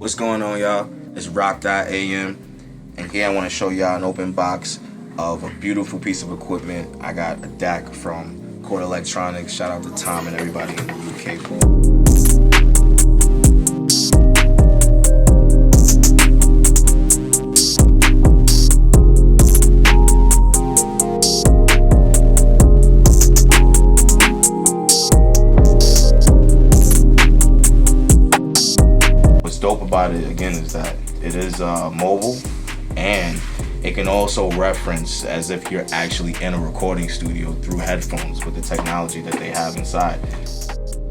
What's going on, y'all? It's ROC.am, and here I want to show y'all an open box of a beautiful piece of equipment. I got a DAC from Chord Electronics. Shout out to Tom and everybody in the UK. Dope about it again is that it is mobile, and it can also reference as if you're actually in a recording studio through headphones with the technology that they have inside.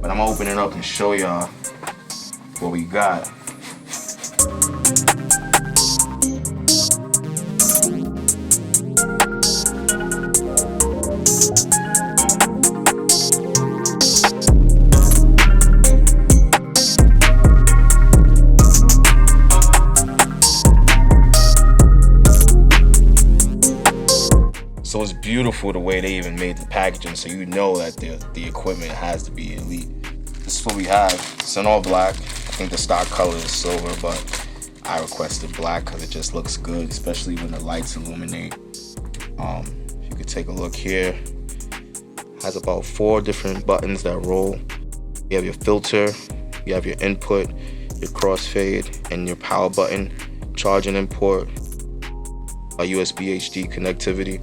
But I'm gonna open it up and show y'all what we got. So it's beautiful the way they even made the packaging, so you know that the equipment has to be elite. This is what we have. It's in all black. I think the stock color is silver, but I requested black because it just looks good, especially when the lights illuminate. If you could take a look here, it has about 4 different buttons that roll. You have your filter, you have your input, your crossfade, and your power button, charge and import, a USB HD connectivity.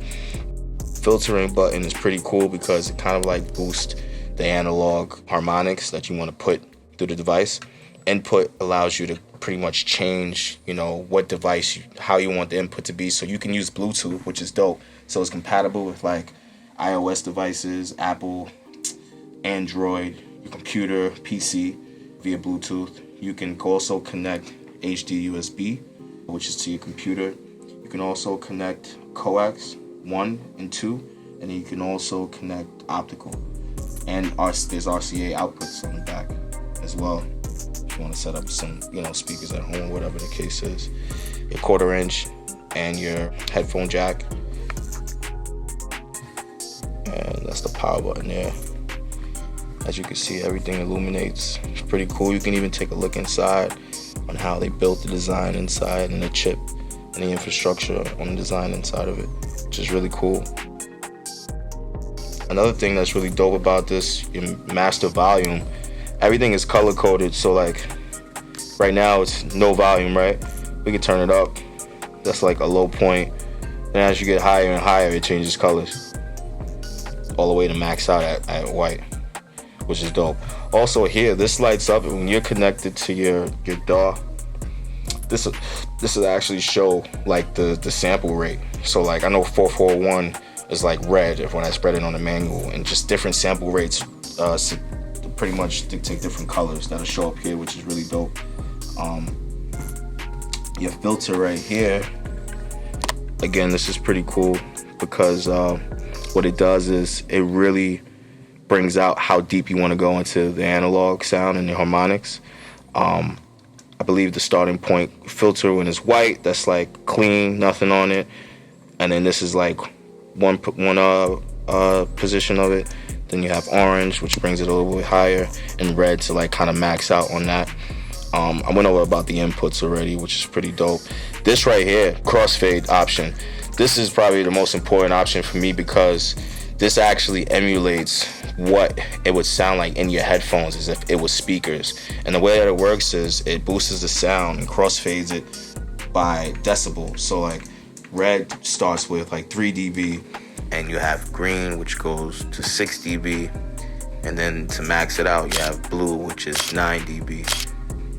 Filtering button is pretty cool because it kind of like boosts the analog harmonics that you want to put through the device. Input allows you to pretty much change, what device, how you want the input to be. So you can use Bluetooth, which is dope. So it's compatible with like iOS devices, Apple, Android, your computer, PC via Bluetooth. You can also connect HD USB, which is to your computer. You can also connect coax 1 and 2, and then you can also connect optical. And there's RCA outputs on the back as well. If you want to set up some, speakers at home, whatever the case is. Your 1/4 inch and your headphone jack. And that's the power button there. As you can see, everything illuminates. It's pretty cool. You can even take a look inside on how they built the design inside and the chip and the infrastructure on the design inside of it, which is really cool. Another thing that's really dope about this, your master volume, everything is color coded. So like right now it's no volume, right? We can turn it up. That's like a low point. And as you get higher and higher, it changes colors all the way to max out at white, which is dope. Also here, this lights up when you're connected to your DAW. This will actually show like the sample rate. So like I know 441 is like red when I spread it on the manual, and just different sample rates pretty much dictate different colors that'll show up here, which is really dope. Your filter right here, again, this is pretty cool because what it does is it really brings out how deep you want to go into the analog sound and the harmonics. I believe the starting point filter when it's white, that's like clean, nothing on it. And then this is like one position of it. Then you have orange, which brings it a little bit higher, and red to like kind of max out on that. I went over about the inputs already, which is pretty dope. This right here, crossfade option. This is probably the most important option for me because this actually emulates what it would sound like in your headphones as if it was speakers. And the way that it works is it boosts the sound and crossfades it by decibel. So like red starts with like 3 dB, and you have green, which goes to 6 dB. And then to max it out, you have blue, which is 9 dB.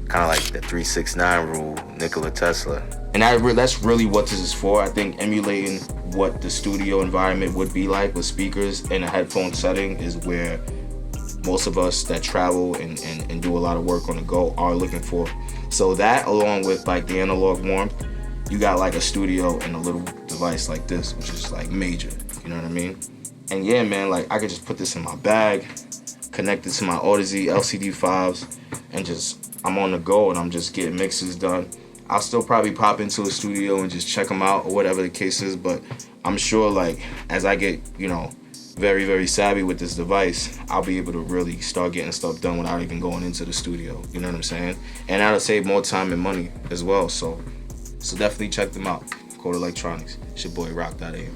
Kind of like the 369 rule, Nikola Tesla. And that's really what this is for. I think emulating what the studio environment would be like with speakers in a headphone setting is where most of us that travel and do a lot of work on the go are looking for. So that, along with like the analog warmth, you got like a studio and a little device like this, which is like major, you know what I mean? And yeah, man, like I could just put this in my bag, connect it to my Odyssey LCD5s, and I'm on the go and I'm just getting mixes done. I'll still probably pop into a studio and just check them out or whatever the case is, but I'm sure like as I get, very, very savvy with this device, I'll be able to really start getting stuff done without even going into the studio. You know what I'm saying? And that'll save more time and money as well. So definitely check them out. Chord Electronics. It's your boy ROC.am.